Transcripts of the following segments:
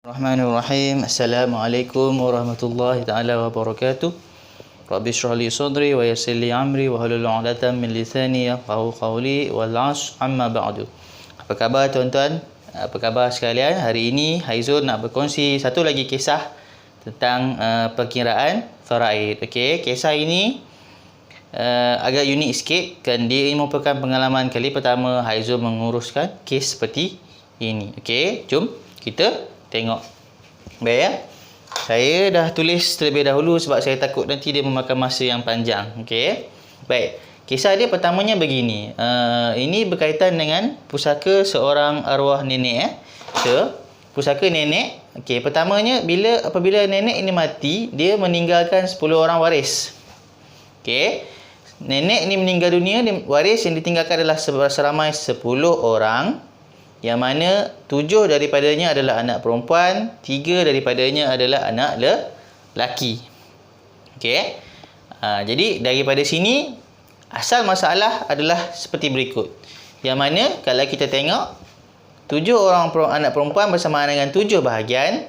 Bismillahirrahmanirrahim. Assalamualaikum warahmatullahi taala wabarakatuh. Rabbi shrah li sadri wa yassir li amri wa hlul 'uqdatam min lisani yafqahu qawli wal 'asr amma ba'du. Apa khabar tuan-tuan? Apa khabar sekalian? Hari ini Haizul nak berkongsi satu lagi kisah tentang perkiraan faraid. Okey, kisah ini agak unik sikit kan, dia merupakan pengalaman kali pertama Haizul menguruskan kes seperti ini. Okey, jom kita tengok. Baik ya. Saya dah tulis terlebih dahulu sebab saya takut nanti dia memakan masa yang panjang. Okey. Baik. Kisah dia pertamanya begini. Ini berkaitan dengan pusaka seorang arwah nenek pusaka nenek. Okey, pertamanya apabila nenek ini mati, dia meninggalkan 10 orang waris. Okey. Nenek ini meninggal dunia, waris yang ditinggalkan adalah seramai 10 orang. Yang mana 7 daripadanya adalah anak perempuan, 3 daripadanya adalah anak lelaki. Okey. Jadi daripada sini asal masalah adalah seperti berikut. Yang mana kalau kita tengok 7 orang anak perempuan bersamaan dengan 7 bahagian,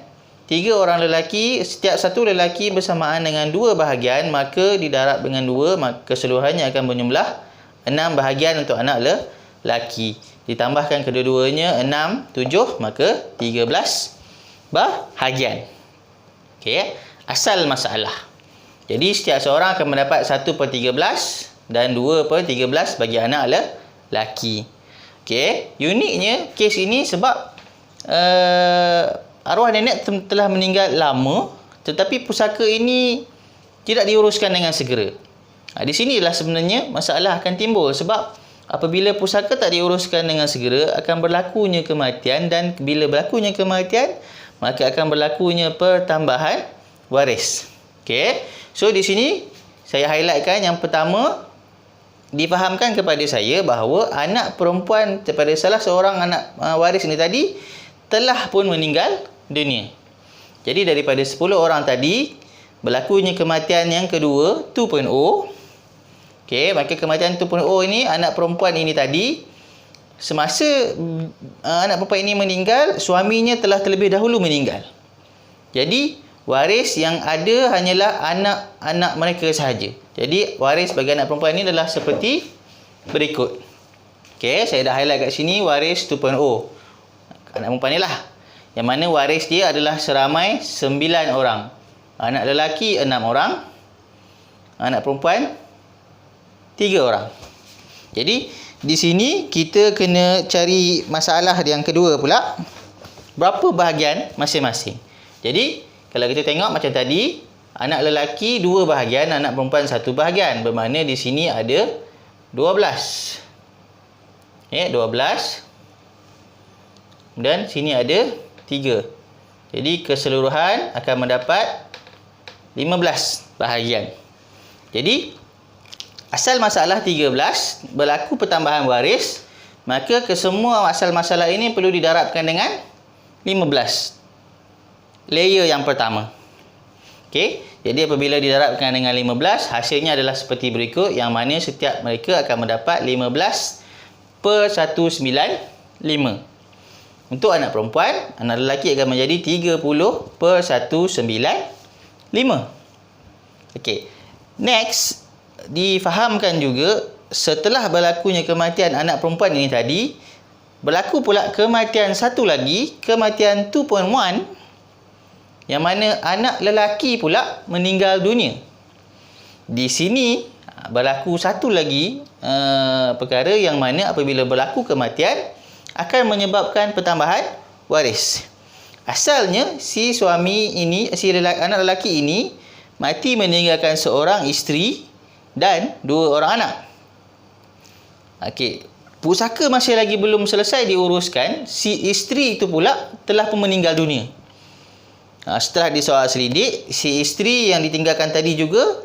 3 orang lelaki, setiap satu lelaki bersamaan dengan 2 bahagian, maka didarab dengan 2, maka keseluruhannya akan berjumlah 6 bahagian untuk anak lelaki. Ditambahkan kedua-duanya 6, 7, maka 13 bahagian. Okey, asal masalah. Jadi setiap seorang akan mendapat 1/13 dan 2/13 bagi anak lelaki. Okey, uniknya kes ini sebab arwah nenek telah meninggal lama, tetapi pusaka ini tidak diuruskan dengan segera. Di sinilah sebenarnya masalah akan timbul, sebab apabila pusaka tak diuruskan dengan segera, akan berlakunya kematian, dan bila berlakunya kematian, maka akan berlakunya pertambahan waris. Okey. So di sini saya highlightkan yang pertama, difahamkan kepada saya bahawa anak perempuan daripada salah seorang anak waris ini tadi telah pun meninggal dunia. Jadi daripada 10 orang tadi, berlakunya kematian yang kedua 2.0. Okey, maka kematian 2.0 ini, anak perempuan ini tadi, semasa anak perempuan ini meninggal, suaminya telah terlebih dahulu meninggal. Jadi waris yang ada hanyalah anak-anak mereka sahaja. Jadi waris bagi anak perempuan ini adalah seperti berikut. Okey, saya dah highlight kat sini waris 2.0. Anak perempuan ni lah. Yang mana waris dia adalah seramai 9 orang. Anak lelaki 6 orang. Anak perempuan 3 orang. Jadi di sini kita kena cari masalah yang kedua pula. Berapa bahagian masing-masing? Jadi kalau kita tengok macam tadi, anak lelaki 2 bahagian, anak perempuan 1 bahagian. Bermakna di sini ada 12. 12. Dan sini ada 3. Jadi keseluruhan akan mendapat 15 bahagian. Jadi asal masalah 13, berlaku pertambahan waris, maka kesemua asal masalah ini perlu didarabkan dengan 15. Layer yang pertama. Okey, jadi apabila didarabkan dengan 15, hasilnya adalah seperti berikut, yang mana setiap mereka akan mendapat 15/195. Untuk anak perempuan, anak lelaki akan menjadi 30/195. Okey. Next, difahamkan juga setelah berlakunya kematian anak perempuan ini tadi, berlaku pula kematian satu lagi, kematian 2.1, yang mana anak lelaki pula meninggal dunia. Di sini berlaku satu lagi perkara, yang mana apabila berlaku kematian akan menyebabkan pertambahan waris. Asalnya si suami ini, anak lelaki ini mati meninggalkan seorang isteri dan 2 orang anak. Okey, pusaka masih lagi belum selesai diuruskan, si isteri itu pula telah pun meninggal dunia. Setelah disoal selidik, si isteri yang ditinggalkan tadi juga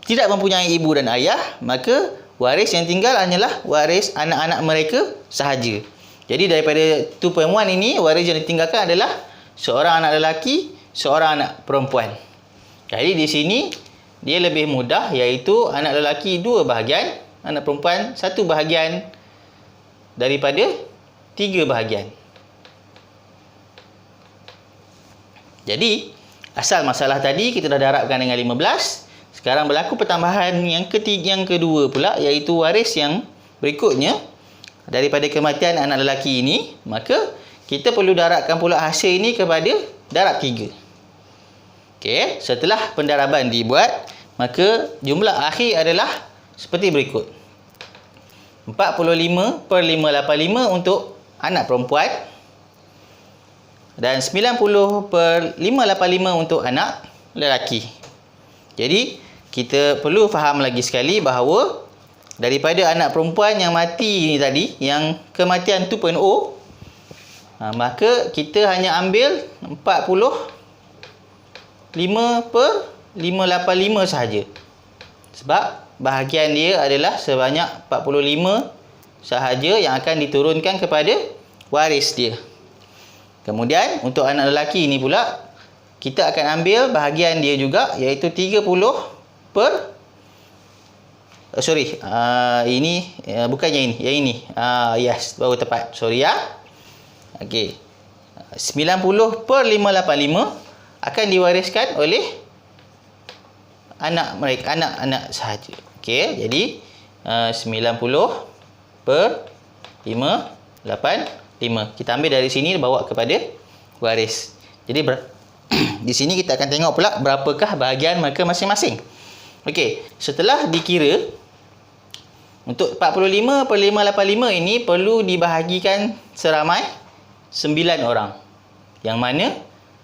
tidak mempunyai ibu dan ayah, maka waris yang tinggal hanyalah waris anak-anak mereka sahaja. Jadi daripada 2.1 ini, waris yang ditinggalkan adalah seorang anak lelaki, seorang anak perempuan. Jadi di sini dia lebih mudah, iaitu anak lelaki 2 bahagian, anak perempuan 1 bahagian daripada 3 bahagian. Jadi, asal masalah tadi kita dah darabkan dengan 15. Sekarang berlaku pertambahan yang kedua pula, iaitu waris yang berikutnya daripada kematian anak lelaki ini. Maka kita perlu darabkan pula hasil ini kepada darab 3. Okey, setelah pendaraban dibuat, maka jumlah akhir adalah seperti berikut. 45/585 untuk anak perempuan dan 90/585 untuk anak lelaki. Jadi, kita perlu faham lagi sekali bahawa daripada anak perempuan yang mati ni tadi, yang kematian 2.0, maka kita hanya ambil 45/585 sahaja. Sebab bahagian dia adalah sebanyak 45 sahaja yang akan diturunkan kepada waris dia. Kemudian untuk anak lelaki ni pula, kita akan ambil bahagian dia juga, iaitu 30 per ini bukannya ini, yang ini. Yes, baru tepat. Sorry ya. Okey. 90/585 akan diwariskan oleh anak mereka, anak-anak sahaja. Okey, jadi 90/585. Kita ambil dari sini bawa kepada waris. Jadi di sini kita akan tengok pula berapakah bahagian mereka masing-masing. Okey, setelah dikira, untuk 45/585 ini perlu dibahagikan seramai 9 orang. Yang mana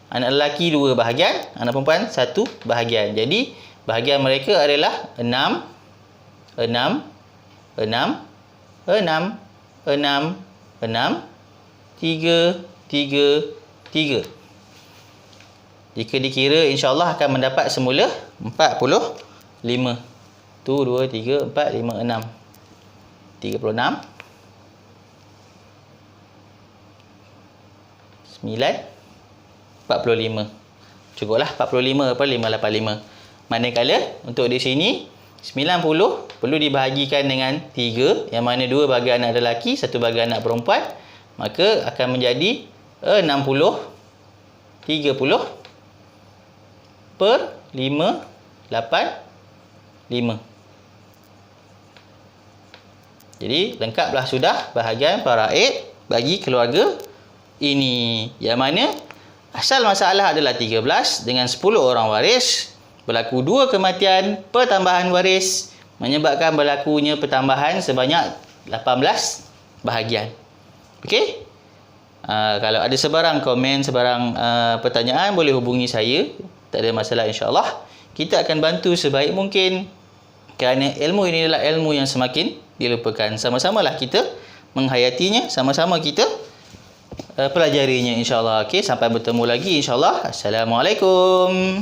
anak lelaki 2 bahagian, anak perempuan 1 bahagian. Jadi bahagian mereka adalah 6, 6, 6, 6, 6, 6, 3, 3, 3. Jika dikira, insya-Allah akan mendapat semula 45. 1, 2, 3, 4, 5, 6. 36. 9, 45. Cukuplah 45/585. Manakala untuk di sini 90 perlu dibahagikan dengan 3, yang mana 2 bagi anak lelaki, 1 bagi anak perempuan. Maka akan menjadi 60 30 per 585. Jadi lengkaplah sudah bahagian faraid bagi keluarga ini, yang mana asal masalah adalah 13 dengan 10 orang waris. Berlaku 2 kematian, pertambahan waris menyebabkan berlakunya pertambahan sebanyak 18 bahagian. Okey? Kalau ada sebarang komen, sebarang pertanyaan, boleh hubungi saya. Tak ada masalah, insya-Allah. Kita akan bantu sebaik mungkin, kerana ilmu ini adalah ilmu yang semakin dilupakan. Sama-samalah kita menghayatinya, sama-sama kita pelajarinya, insya-Allah. Okey, sampai bertemu lagi, insya-Allah. Assalamualaikum.